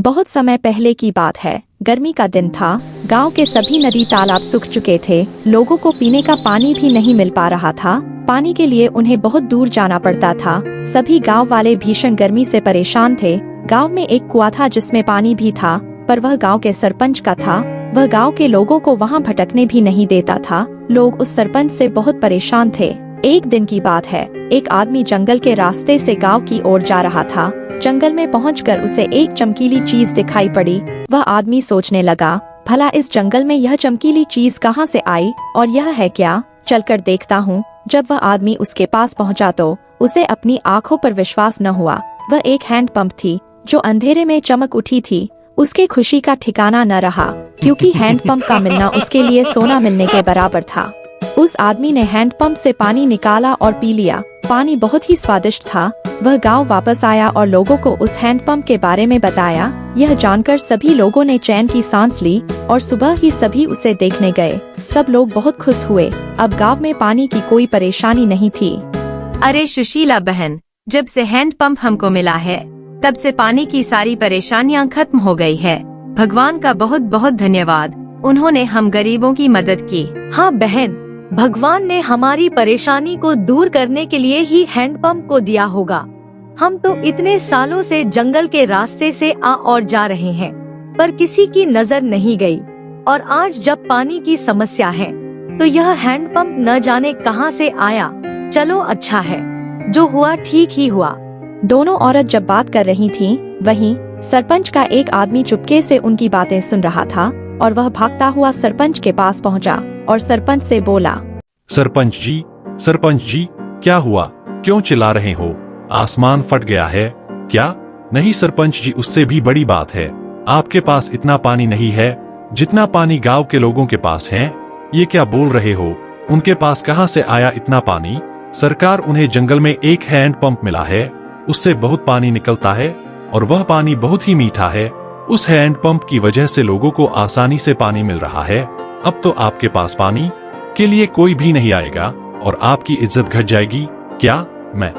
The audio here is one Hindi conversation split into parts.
बहुत समय पहले की बात है। गर्मी का दिन था। गांव के सभी नदी तालाब सूख चुके थे। लोगों को पीने का पानी भी नहीं मिल पा रहा था। पानी के लिए उन्हें बहुत दूर जाना पड़ता था। सभी गांव वाले भीषण गर्मी से परेशान थे। गांव में एक कुआं था जिसमें पानी भी था, पर वह गांव के सरपंच का था। वह गांव के लोगों को वहां भटकने भी नहीं देता था। लोग उस सरपंच से बहुत परेशान थे। एक दिन की बात है। एक आदमी जंगल के रास्ते से गांव की ओर जा रहा था। जंगल में पहुंचकर उसे एक चमकीली चीज दिखाई पड़ी। वह आदमी सोचने लगा, भला इस जंगल में यह चमकीली चीज कहां से आई और यह है क्या? चलकर देखता हूँ। जब वह आदमी उसके पास पहुंचा तो उसे अपनी आंखों पर विश्वास न हुआ। वह एक हैंडपंप थी जो अंधेरे में चमक उठी थी। उसकी खुशी का ठिकाना न रहा, क्योंकि हैंडपंप का मिलना उसके लिए सोना मिलने के बराबर था। उस आदमी ने हैंडपंप से पानी निकाला और पी लिया। पानी बहुत ही स्वादिष्ट था। वह गांव वापस आया और लोगों को उस हैंडपंप के बारे में बताया। यह जानकर सभी लोगों ने चैन की सांस ली और सुबह ही सभी उसे देखने गए। सब लोग बहुत खुश हुए। अब गांव में पानी की कोई परेशानी नहीं थी। अरे सुशीला बहन, जब से हैंडपंप हमको मिला है तब से पानी की सारी परेशानियां खत्म हो गई है। भगवान का बहुत बहुत धन्यवाद, उन्होंने हम गरीबों की मदद की। हाँ बहन, भगवान ने हमारी परेशानी को दूर करने के लिए ही हैंडपंप को दिया होगा। हम तो इतने सालों से जंगल के रास्ते से आ और जा रहे हैं, पर किसी की नजर नहीं गई। और आज जब पानी की समस्या है तो यह हैंडपंप न जाने कहां से आया। चलो अच्छा है, जो हुआ ठीक ही हुआ। दोनों औरत जब बात कर रही थीं, वहीं सरपंच का एक आदमी चुपके से उनकी बातें सुन रहा था और वह भागता हुआ सरपंच के पास पहुंचा और सरपंच से बोला, सरपंच जी, क्या हुआ? क्यों चिल्ला रहे हो? आसमान फट गया है क्या? नहीं सरपंच जी, उससे भी बड़ी बात है। आपके पास इतना पानी नहीं है जितना पानी गांव के लोगों के पास है। ये क्या बोल रहे हो? उनके पास कहां से आया इतना पानी? सरकार उन्हें जंगल में एक हैंडपंप मिला है, उससे बहुत पानी निकलता है और वह पानी बहुत ही मीठा है। उस हैंडपंप की वजह से लोगों को आसानी से पानी मिल रहा है। अब तो आपके पास पानी के लिए कोई भी नहीं आएगा और आपकी इज्जत घट जाएगी। क्या? मैं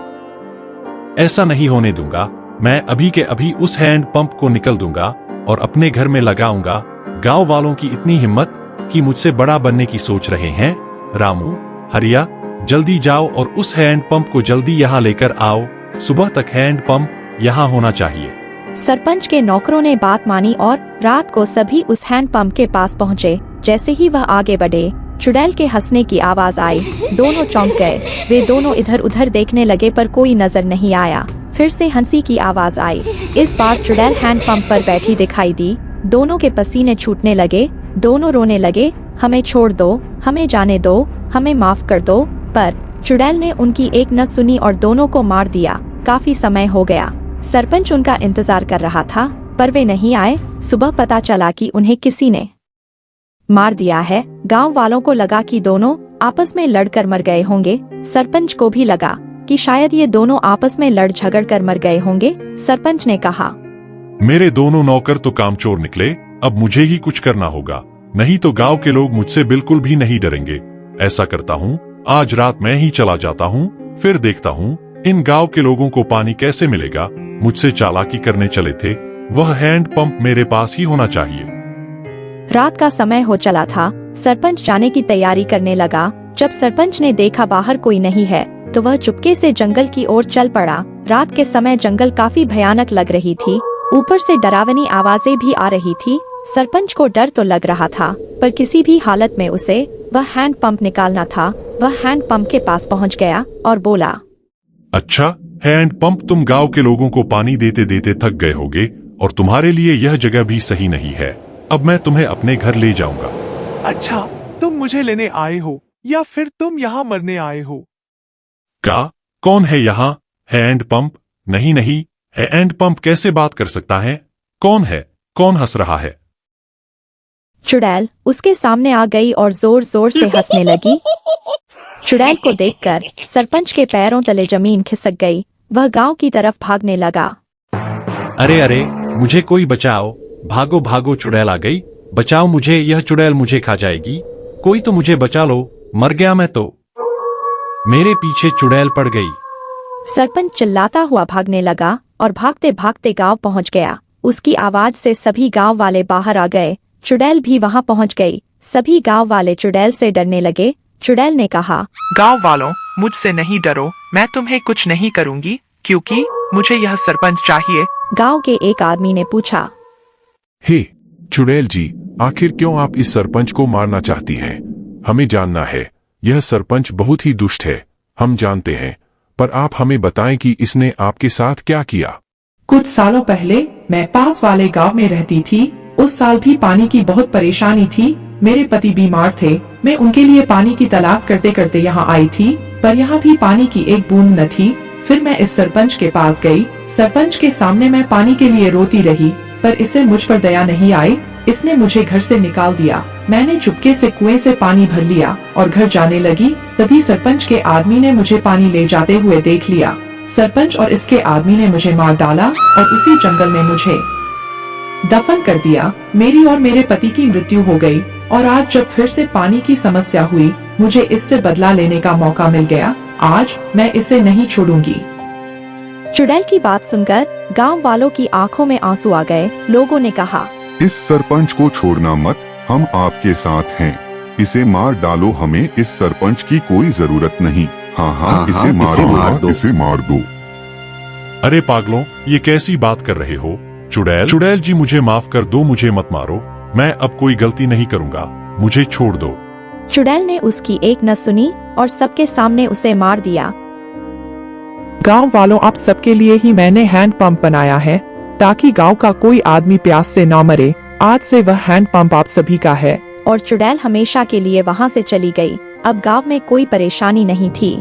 ऐसा नहीं होने दूंगा। मैं अभी के अभी उस हैंडपंप को निकल दूंगा और अपने घर में लगाऊंगा। गांव वालों की इतनी हिम्मत कि मुझसे बड़ा बनने की सोच रहे हैं। रामू, हरिया, जल्दी जाओ और उस हैंडपंप को जल्दी यहाँ लेकर आओ। सुबह तक हैंडपंप यहाँ होना चाहिए। सरपंच के नौकरों ने बात मानी और रात को सभी उस हैंडपंप के पास पहुँचे। जैसे ही वह आगे बढ़े, चुड़ैल के हंसने की आवाज आई। दोनों चौंक गए। वे दोनों इधर उधर देखने लगे पर कोई नजर नहीं आया। फिर से हंसी की आवाज आई। इस बार चुड़ैल हैंडपंप पर बैठी दिखाई दी। दोनों के पसीने छूटने लगे। दोनों रोने लगे, हमें छोड़ दो, हमें जाने दो, हमें माफ कर दो। पर चुड़ैल ने उनकी एक न सुनी और दोनों को मार दिया। काफी समय हो गया। सरपंच उनका इंतजार कर रहा था, पर वे नहीं आए। सुबह पता चला कि उन्हें किसी ने मार दिया है। गांव वालों को लगा कि दोनों आपस में लड़कर मर गए होंगे। सरपंच को भी लगा कि शायद ये दोनों आपस में लड़ झगड़ कर मर गए होंगे। सरपंच ने कहा, मेरे दोनों नौकर तो कामचोर निकले। अब मुझे ही कुछ करना होगा, नहीं तो गांव के लोग मुझसे बिल्कुल भी नहीं डरेंगे। ऐसा करता हूँ, आज रात मैं ही चला जाता हूँ, फिर देखता हूँ इन गांव के लोगों को पानी कैसे मिलेगा। मुझसे चालाकी करने चले थे, वह हैंडपंप मेरे पास ही होना चाहिए। रात का समय हो चला था। सरपंच जाने की तैयारी करने लगा। जब सरपंच ने देखा बाहर कोई नहीं है तो वह चुपके से जंगल की ओर चल पड़ा। रात के समय जंगल काफी भयानक लग रही थी। ऊपर से डरावनी आवाजें भी आ रही थी। सरपंच को डर तो लग रहा था, पर किसी भी हालत में उसे वह हैंडपंप निकालना था। वह हैंडपंप के पास पहुंच गया और बोला, अच्छा हैंडपंप, तुम गांव के लोगों को पानी देते देते थक गए होगे और तुम्हारे लिए यह जगह भी सही नहीं है। अब मैं तुम्हें अपने घर ले जाऊंगा। अच्छा, तुम मुझे लेने आए हो या फिर तुम यहाँ मरने आए हो? क्या? कौन है यहाँ? हैंडपंप? नहीं, हैंडपंप कैसे बात कर सकता है? कौन है? कौन हंस रहा है? चुड़ैल उसके सामने आ गई और जोर जोर से हंसने लगी। चुड़ैल को देखकर सरपंच के पैरों तले जमीन खिसक गई। वह गांव की तरफ भागने लगा। अरे, मुझे कोई बचाओ! भागो भागो, चुड़ैल आ गई! बचाओ मुझे, यह चुड़ैल मुझे खा जाएगी। कोई तो मुझे बचा लो, मर गया मैं तो। मेरे पीछे चुड़ैल पड़ गई। सरपंच चिल्लाता हुआ भागने लगा और भागते भागते गांव पहुंच गया। उसकी आवाज से सभी गांव वाले बाहर आ गए। चुड़ैल भी वहां पहुंच गई। सभी गांव वाले चुड़ैल से डरने लगे। चुड़ैल ने कहा, गांव वालों, मुझसे नहीं डरो, मैं तुम्हें कुछ नहीं करूंगी, क्योंकि मुझे यह सरपंच चाहिए। गांव के एक आदमी ने पूछा, हे चुड़ैल जी, आखिर क्यों आप इस सरपंच को मारना चाहती हैं? हमें जानना है। यह सरपंच बहुत ही दुष्ट है, हम जानते हैं, पर आप हमें बताएं कि इसने आपके साथ क्या किया। कुछ सालों पहले मैं पास वाले गांव में रहती थी। उस साल भी पानी की बहुत परेशानी थी। मेरे पति बीमार थे। मैं उनके लिए पानी की तलाश करते करते यहाँ आई थी, पर यहाँ भी पानी की एक बूंद न थी। फिर मैं इस सरपंच के पास गई। सरपंच के सामने मैं पानी के लिए रोती रही, पर इसे मुझ पर दया नहीं आई। इसने मुझे घर से निकाल दिया। मैंने चुपके से कुएं से पानी भर लिया और घर जाने लगी। तभी सरपंच के आदमी ने मुझे पानी ले जाते हुए देख लिया। सरपंच और इसके आदमी ने मुझे मार डाला और उसी जंगल में मुझे दफन कर दिया। मेरी और मेरे पति की मृत्यु हो गई, और आज जब फिर से पानी की समस्या हुई, मुझे इससे बदला लेने का मौका मिल गया। आज मैं इसे नहीं छोड़ूंगी। चुड़ैल की बात सुनकर गांव वालों की आंखों में आंसू आ गए। लोगों ने कहा, इस सरपंच को छोड़ना मत, हम आपके साथ हैं। इसे मार डालो, हमें इस सरपंच की कोई जरूरत नहीं। हाँ, इसे मार दो। अरे पागलों, ये कैसी बात कर रहे हो? चुड़ैल जी, मुझे माफ कर दो, मुझे मत मारो। मैं अब कोई गलती नहीं करूंगा, मुझे छोड़ दो। चुड़ैल ने उसकी एक न सुनी और सबके सामने उसे मार दिया। गांव वालों, आप सबके लिए ही मैंने हैंड पंप बनाया है, ताकि गांव का कोई आदमी प्यास से ना मरे। आज से वह हैंड पंप आप सभी का है। और चुड़ैल हमेशा के लिए वहां से चली गई। अब गांव में कोई परेशानी नहीं थी।